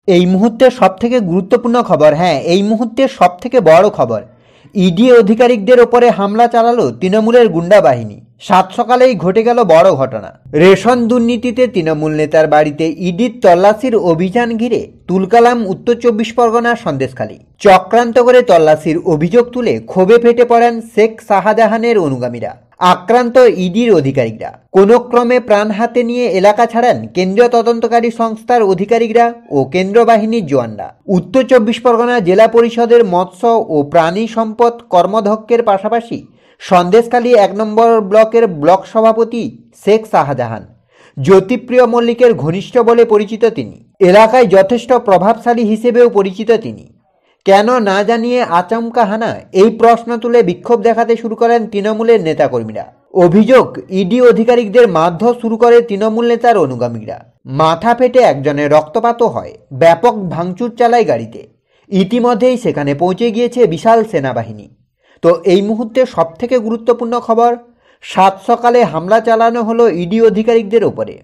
এই মুহূর্তে সবথেকে গুরুত্বপূর্ণ খবর, হ্যাঁ এই মুহূর্তে সবথেকে বড় খবর, ইডি আধিকারিকদের ওপরে হামলা চালালো তৃণমূলের গুন্ডা বাহিনী। সাত সকালেই ঘটে গেল বড় ঘটনা। রেশন দুর্নীতিতে তৃণমূল নেতার বাড়িতে ইডির তল্লাশির অভিযান ঘিরে তুলকালাম উত্তর 24 পরগনার সন্দেশখালী। চক্রান্ত করে তল্লাশির অভিযোগ তুলে ক্ষোভে ফেটে পড়েন শেখ শাহজাহানের অনুগামীরা। আক্রান্ত ইডির অধিকারিকরা কোনো ক্রমে প্রাণ হাতে নিয়ে এলাকা ছাড়েন কেন্দ্রীয় তদন্তকারী সংস্থার অধিকারিকরা ও কেন্দ্র বাহিনীর জওয়ানরা। উত্তর 24 পরগনা জেলা পরিষদের মৎস্য ও প্রাণী সম্পদ কর্মধ্যক্ষের পাশাপাশি সন্দেশখালী 1 নম্বর ব্লকের ব্লক সভাপতি শেখ শাহজাহান জ্যোতিপ্রিয় মল্লিকের ঘনিষ্ঠ বলে পরিচিত তিনি। এলাকায় যথেষ্ট প্রভাবশালী হিসেবেও পরিচিত তিনি। কেন না জানিয়ে আচমকা হানা, এই প্রশ্ন তুলে বিক্ষোভ দেখাতে শুরু করেন তৃণমূলের নেতাকর্মীরা। অভিযোগ, ইডি আধিকারিকদের মারধর শুরু করে তৃণমূল নেতার অনুগামীরা। মাথা ফেটে একজনের রক্তপাতও হয়, ব্যাপক ভাঙচুর চালায় গাড়িতে। ইতিমধ্যেই সেখানে পৌঁছে গিয়েছে বিশাল সেনাবাহিনী। তো এই মুহূর্তে সবথেকে গুরুত্বপূর্ণ খবর, সাত সকালে হামলা চালানো হলো ইডি আধিকারিকদের ওপরে।